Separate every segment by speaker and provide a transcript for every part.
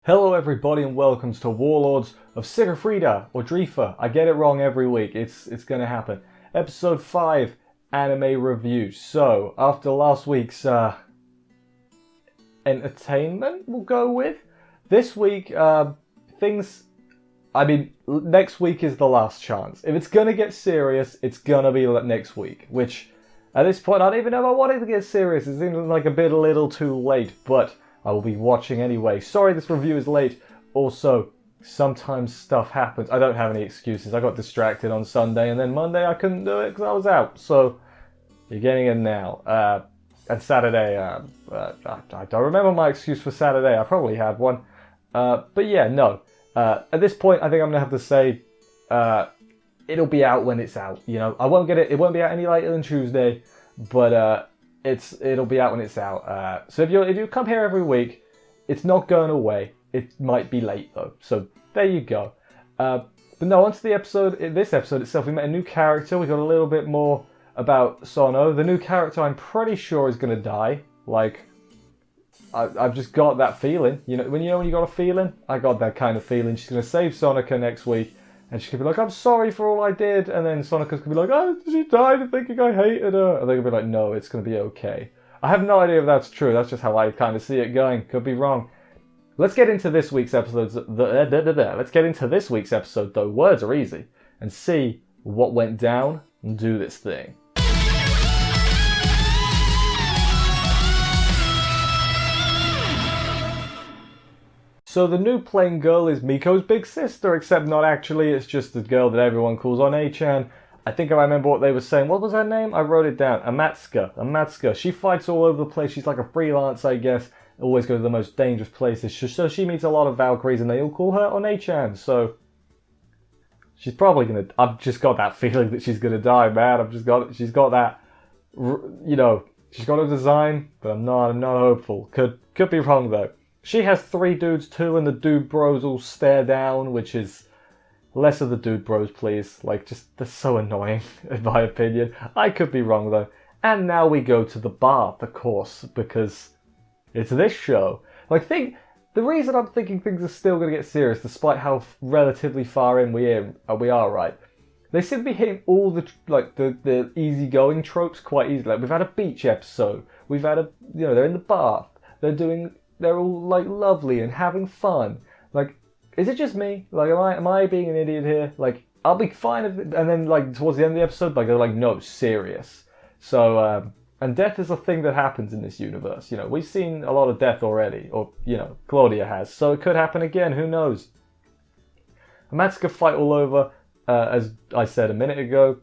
Speaker 1: Hello everybody and welcome to Warlords of Sigrdrifa or Drifa. I get it wrong every week. It's gonna happen. Episode 5 anime review. So after last week's entertainment, we'll go with this week. Next week is the last chance. If it's gonna get serious, it's gonna be next week. Which at this point, I don't even know if I wanted to get serious. It seems like a little too late, but I will be watching anyway. Sorry this review is late. Also, sometimes stuff happens. I don't have any excuses. I got distracted on Sunday and then Monday I couldn't do it because I was out. So, you're getting it now. And Saturday, I don't remember my excuse for Saturday. I probably had one. But yeah, no. At this point, I think I'm going to have to say it'll be out when it's out. You know, I won't get it. It won't be out any later than Tuesday. But it'll be out when it's out. So if you come here every week, it's not going away. It might be late though. So there you go. But no, onto the episode. In this episode itself, we met a new character. We got a little bit more about Sono. The new character, I'm pretty sure, is going to die. Like, I've just got that feeling. You know when you got a feeling? I got that kind of feeling. She's going to save Sonoka next week. And she could be like, I'm sorry for all I did. And then Sonoka's going to be like, oh, she died thinking I hated her. And they're going to be like, no, it's going to be okay. I have no idea if that's true. That's just how I kind of see it going. Could be wrong. Let's get into this week's episode. Let's get into this week's episode, though. Words are easy. And see what went down and do this thing. So the new plain girl is Miko's big sister, except not actually. It's just the girl that everyone calls One-chan. I think I remember what they were saying. What was her name? I wrote it down. Amatsuka. She fights all over the place. She's like a freelance, I guess. Always goes to the most dangerous places. So she meets a lot of Valkyries, and they all call her One-chan. So she's probably gonna. I've just got that feeling that she's gonna die, man. She's got that. You know, she's got a design, but I'm not hopeful. Could be wrong though. She has 3 dudes too, and the dude bros all stare down, which is less of the dude bros, please. Like, just, they're so annoying, in my opinion. I could be wrong, though. And now we go to the bath, of course, because it's this show. Like, the reason I'm thinking things are still going to get serious, despite how relatively far in we are, right? They seem to be hitting all the easygoing tropes quite easily. Like, we've had a beach episode. We've had they're in the bath. They're all like lovely and having fun. Like, is it just me? Like, am I being an idiot here? Like, I'll be fine if it, and then like towards the end of the episode, like they're like, no, serious. So and death is a thing that happens in this universe. You know, we've seen a lot of death already, or Claudia has. So it could happen again. Who knows? Amatsuka fight all over, as I said a minute ago.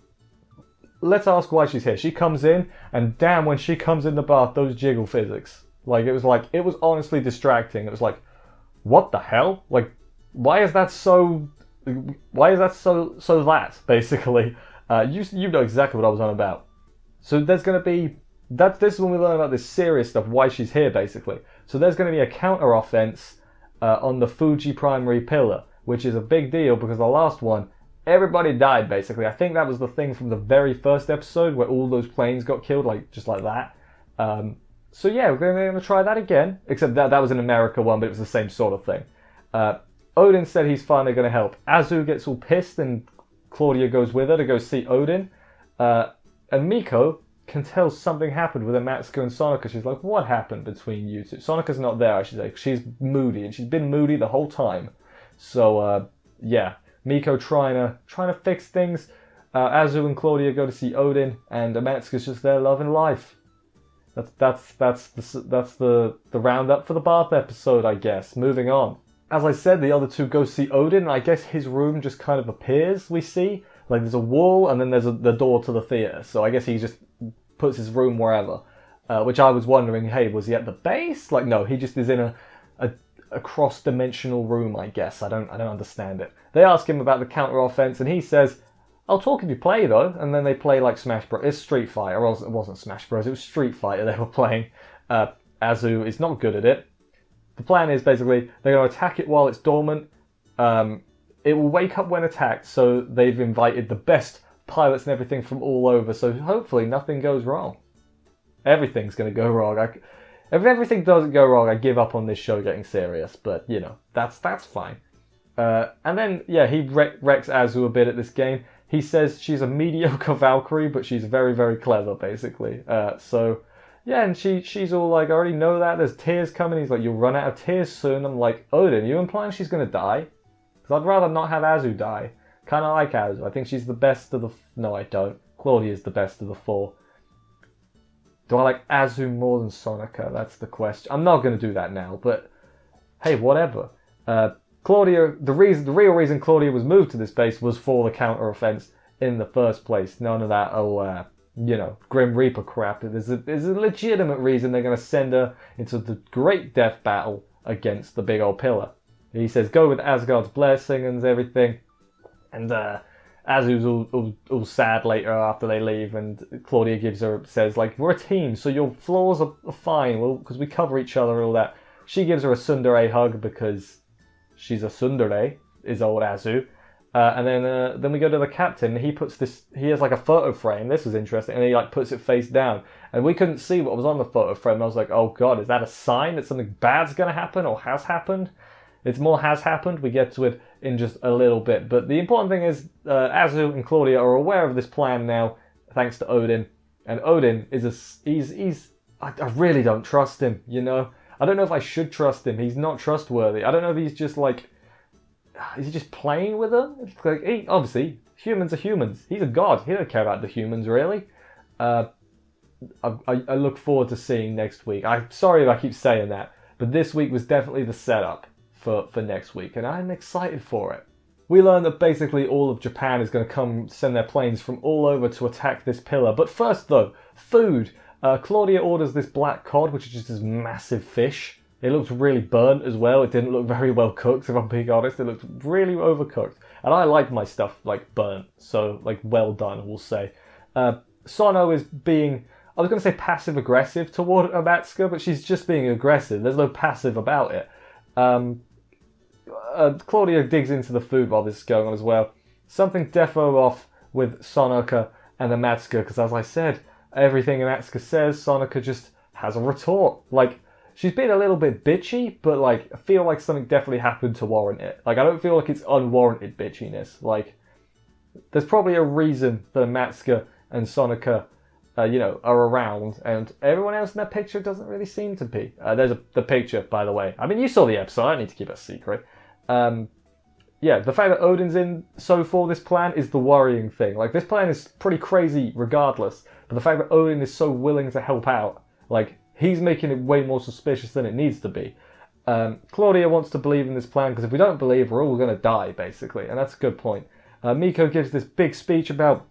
Speaker 1: Let's ask why she's here. She comes in, and damn, when she comes in the bath, those jiggle physics. It was honestly distracting. It was like, what the hell? Like, why is that so that, basically? You know exactly what I was on about. So there's going to be, this is when we learn about this serious stuff, why she's here, basically. So there's going to be a counter-offense on the Fuji primary pillar, which is a big deal because the last one, everybody died, basically. I think that was the thing from the very first episode where all those planes got killed, just like that. So yeah, we're going to try that again, except that was an America one, but it was the same sort of thing. Odin said he's finally going to help. Azu gets all pissed and Claudia goes with her to go see Odin. And Miko can tell something happened with Amatsuka and Sonoka. She's like, what happened between you two? Sonoka's not there, I should say. She's moody, and she's been moody the whole time. So, yeah, Miko trying to fix things. Azu and Claudia go to see Odin, and Amatsuka's just there loving life. That's the roundup for the bath episode, I guess. Moving on. As I said, the other two go see Odin, and I guess his room just kind of appears, we see. Like, there's a wall, and then there's the door to the theatre. So I guess he just puts his room wherever. Which I was wondering, hey, was he at the base? Like, no, he just is in a cross-dimensional room, I guess. I don't understand it. They ask him about the counter-offense, and he says, I'll talk if you play, though. And then they play, like, Smash Bros. It's Street Fighter. It wasn't Smash Bros. It was Street Fighter they were playing. Azu is not good at it. The plan is, basically, they're going to attack it while it's dormant. It will wake up when attacked, so they've invited the best pilots and everything from all over, so hopefully nothing goes wrong. Everything's going to go wrong. If everything doesn't go wrong, I give up on this show getting serious. But, you know, that's fine. And then, yeah, he wrecks Azu a bit at this game. He says she's a mediocre Valkyrie, but she's very, very clever, basically. So, yeah, and she's all like, I already know that. There's tears coming. He's like, you'll run out of tears soon. I'm like, Odin, you implying she's going to die? Because I'd rather not have Azu die. Kind of like Azu. I think she's the best of the... No, I don't. Claudia's the best of the four. Do I like Azu more than Sonoka? That's the question. I'm not going to do that now, but hey, whatever. Claudia, the real reason Claudia was moved to this base was for the counter offense in the first place. None of that, you know, Grim Reaper crap. There's a legitimate reason they're going to send her into the great death battle against the big old pillar. He says, go with Asgard's blessing and everything. And Azu's all sad later after they leave, and Claudia says, like, we're a team, so your flaws are fine, because we cover each other and all that. She gives her a tsundere hug because she's a tsundere, is old Azu. And then we go to the captain. He has like a photo frame. This was interesting, and he like puts it face down, and we couldn't see what was on the photo frame. I was like, oh god, is that a sign that something bad's gonna happen or has happened? It's more has happened. We get to it in just a little bit. But the important thing is Azu and Claudia are aware of this plan now, thanks to Odin. And Odin I really don't trust him, you know? I don't know if I should trust him. He's not trustworthy. I don't know if he's just like... Is he just playing with them? It's like, obviously, humans are humans. He's a god. He doesn't care about the humans, really. I look forward to seeing next week. I'm sorry if I keep saying that. But this week was definitely the setup for next week, and I'm excited for it. We learn that basically all of Japan is going to come send their planes from all over to attack this pillar. But first though, food. Claudia orders this black cod, which is just this massive fish. It looks really burnt as well. It didn't look very well cooked, if I'm being honest. It looked really overcooked. And I like my stuff like burnt, so like well done, we'll say. Sono is being, I was going to say passive aggressive toward Amatsuka, but she's just being aggressive. There's no passive about it. Claudia digs into the food while this is going on as well. Something defo off with Sonoka and Amatsuka, because as I said, everything Amatsuka says, Sonoka just has a retort. Like, she's been a little bit bitchy, but like, I feel like something definitely happened to warrant it. Like, I don't feel like it's unwarranted bitchiness. Like, there's probably a reason that Amatsuka and Sonoka, you know, are around, and everyone else in that picture doesn't really seem to be. There's the picture, by the way. I mean, you saw the episode. I don't need to keep it a secret. Yeah, the fact that Odin's in so for this plan is the worrying thing. Like, this plan is pretty crazy regardless, but the fact that Odin is so willing to help out, like, he's making it way more suspicious than it needs to be. Claudia wants to believe in this plan, because if we don't believe, we're all going to die, basically, and that's a good point. Miko gives this big speech about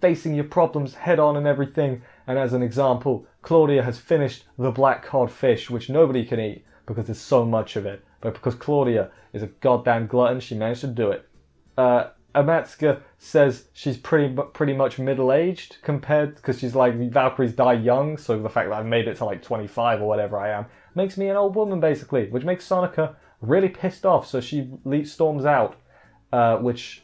Speaker 1: facing your problems head on and everything, and as an example, Claudia has finished the black cod fish, which nobody can eat because there's so much of it, but because Claudia is a goddamn glutton, she managed to do it. Amatsuka says she's pretty much middle-aged compared, because she's like, Valkyries die young, so the fact that I've made it to like 25 or whatever I am makes me an old woman, basically, which makes Sonoka really pissed off, so she storms out, which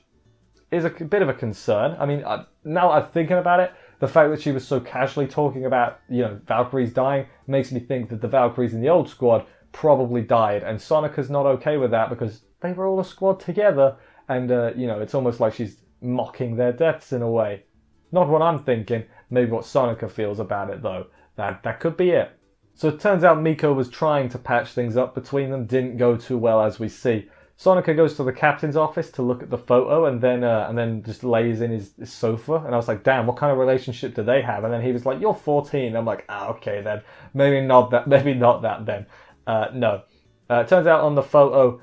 Speaker 1: is a bit of a concern. I mean, now I'm thinking about it, the fact that she was so casually talking about, you know, Valkyries dying makes me think that the Valkyries in the old squad probably died, and Sonoka's not okay with that because they were all a squad together, and, you know, it's almost like she's mocking their deaths in a way. Not what I'm thinking, maybe what Sonoka feels about it, though. That could be it. So it turns out Miko was trying to patch things up between them, didn't go too well, as we see. Sonoka goes to the captain's office to look at the photo, and then just lays in his sofa, and I was like, damn, what kind of relationship do they have? And then he was like, you're 14. I'm like, okay then, maybe not that then. No. It turns out on the photo,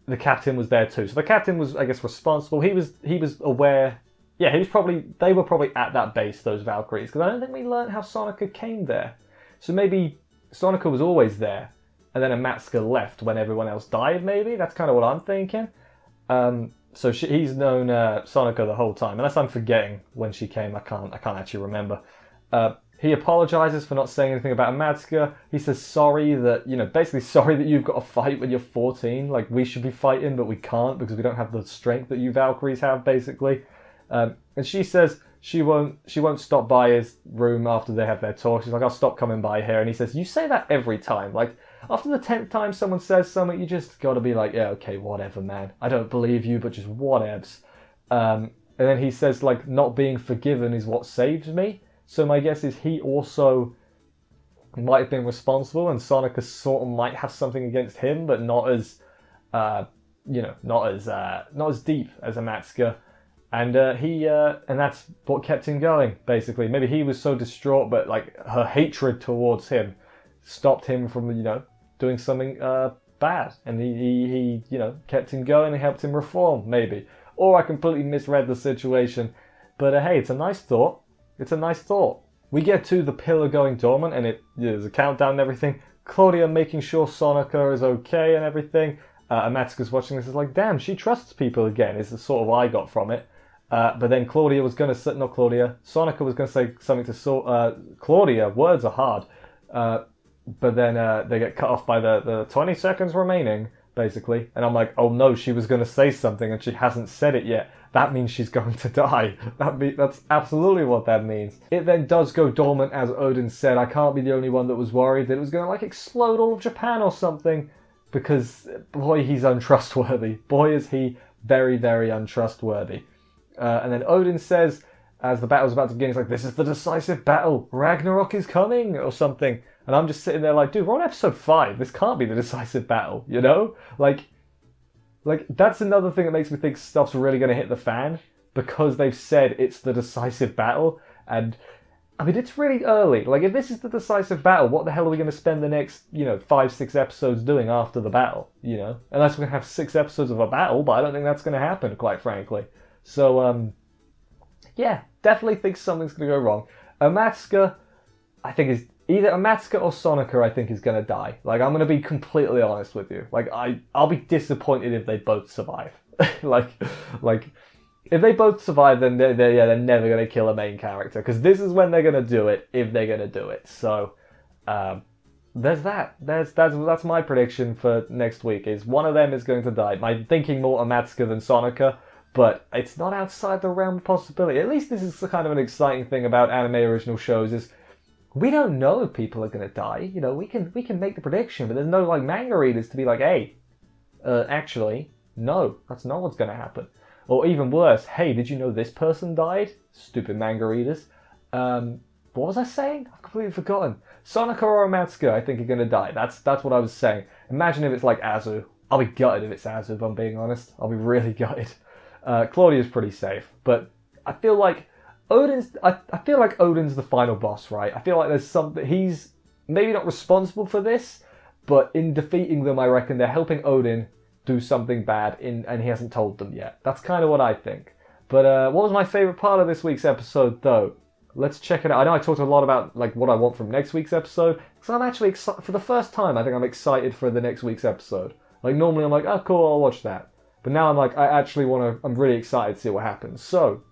Speaker 1: the captain was there too. So the captain was, I guess, responsible. He was aware. Yeah, they were probably at that base, those Valkyries, because I don't think we learned how Sonoka came there. So maybe Sonoka was always there, and then Amatsuka left when everyone else died, maybe? That's kind of what I'm thinking. So he's known Sonoka the whole time, unless I'm forgetting when she came. I can't actually remember. He apologizes for not saying anything about Amatsuka. He says sorry that, you know, basically sorry that you've got to fight when you're 14. Like, we should be fighting, but we can't because we don't have the strength that you Valkyries have, basically. And she says she won't stop by his room after they have their talk. She's like, I'll stop coming by here. And he says, you say that every time. Like, after the 10th time someone says something, you just gotta be like, yeah, okay, whatever, man. I don't believe you, but just whatevs. And then he says, like, not being forgiven is what saves me. So my guess is he also might have been responsible, and Sonoka sort of might have something against him, but not as, not as deep as Amatsuka. And and that's what kept him going, basically. Maybe he was so distraught, but like her hatred towards him stopped him from, doing something bad. And he kept him going and helped him reform, maybe. Or I completely misread the situation. But hey, it's a nice thought. It's a nice thought. We get to the pillar going dormant, and there's a countdown and everything. Claudia making sure Sonoka is okay and everything. Amatsuka's watching this, is like, damn, she trusts people again, is the sort of I got from it. But then Claudia was going to say, not Claudia, Sonoka was going to say something to Claudia. Words are hard. But then they get cut off by the 20 seconds remaining, basically. And I'm like, oh no, she was going to say something and she hasn't said it yet. That means she's going to die. That's absolutely what that means. It then does go dormant, as Odin said. I can't be the only one that was worried that it was going to like explode all of Japan or something. Because, boy, he's untrustworthy. Boy, is he very, very untrustworthy. And then Odin says, as the battle's about to begin, he's like, this is the decisive battle. Ragnarok is coming, or something. And I'm just sitting there like, dude, we're on episode 5. This can't be the decisive battle, you know? Like, that's another thing that makes me think stuff's really going to hit the fan. Because they've said it's the decisive battle. And, I mean, it's really early. Like, if this is the decisive battle, what the hell are we going to spend the next, 5, 6 episodes doing after the battle, Unless we're going to have 6 episodes of a battle, but I don't think that's going to happen, quite frankly. So, yeah, definitely think something's going to go wrong. Amatsuka, I think, is either Amatsuka or Sonoka, I think, is going to die. Like, I'm going to be completely honest with you. Like, I'll be disappointed if they both survive. like, if they both survive, then they're never going to kill a main character. Because this is when they're going to do it, if they're going to do it. So, there's that. That's my prediction for next week, is one of them is going to die. I'm thinking more Amatsuka than Sonoka. But it's not outside the realm of possibility. At least this is kind of an exciting thing about anime original shows, is we don't know if people are going to die. We can make the prediction, but there's no like manga readers to be like, hey, actually, no, that's not what's going to happen. Or even worse, hey, did you know this person died? Stupid manga readers. What was I saying? I've completely forgotten. Sonoka or Amatsuka, I think, are going to die. That's what I was saying. Imagine if it's like Azu. I'll be gutted if it's Azu, if I'm being honest. I'll be really gutted. Claudia's pretty safe, but I feel like Odin's the final boss, right? I feel like there's something, he's maybe not responsible for this, but in defeating them, I reckon they're helping Odin do something bad, and he hasn't told them yet. That's kind of what I think. But what was my favourite part of this week's episode, though? Let's check it out. I know I talked a lot about like what I want from next week's episode, because I'm actually excited for the first time. I think I'm excited for the next week's episode. Like normally I'm like, oh cool, I'll watch that. But now I'm like, I'm really excited to see what happens. So,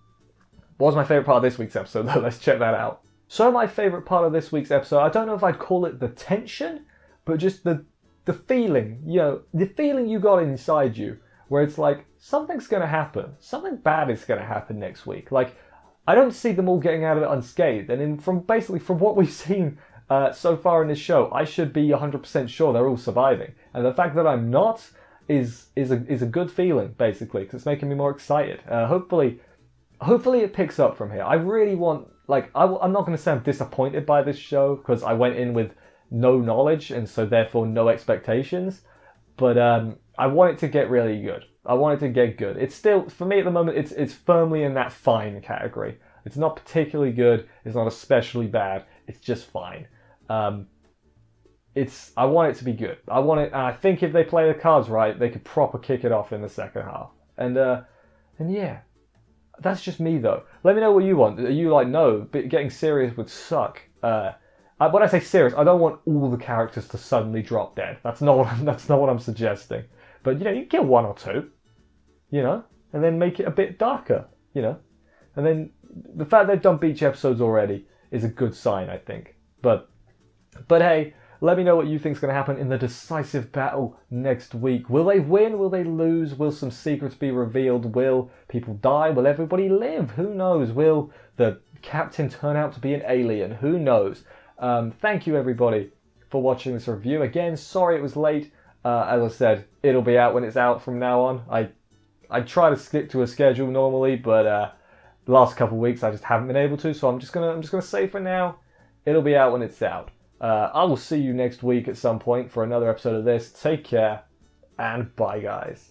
Speaker 1: what was my favourite part of this week's episode, though? Let's check that out. So my favourite part of this week's episode, I don't know if I'd call it the tension, but just the feeling, the feeling you got inside you, where it's like, something's going to happen. Something bad is going to happen next week. Like, I don't see them all getting out of it unscathed. And from what we've seen so far in this show, I should be 100% sure they're all surviving. And the fact that I'm not is a good feeling, basically, because it's making me more excited. Hopefully it picks up from here. I really want, I'm not going to say I'm disappointed by this show, because I went in with no knowledge, and so therefore no expectations, but I want it to get really good. I want it to get good. It's still, for me at the moment, it's firmly in that fine category. It's not particularly good, it's not especially bad, it's just fine. I want it to be good. I think if they play the cards right, they could proper kick it off in the second half. And yeah, that's just me though. Let me know what you want. Are you like, no, getting serious would suck? When I say serious, I don't want all the characters to suddenly drop dead. That's not what I'm suggesting. But you kill one or two, and then make it a bit darker, and then the fact they've done beach episodes already is a good sign, I think. But hey. Let me know what you think is going to happen in the decisive battle next week. Will they win? Will they lose? Will some secrets be revealed? Will people die? Will everybody live? Who knows? Will the captain turn out to be an alien? Who knows? Thank you, everybody, for watching this review. Again, sorry it was late. As I said, it'll be out when it's out from now on. I try to stick to a schedule normally, but the last couple of weeks I just haven't been able to. So I'm just gonna say for now, it'll be out when it's out. I will see you next week at some point for another episode of this. Take care, and bye, guys.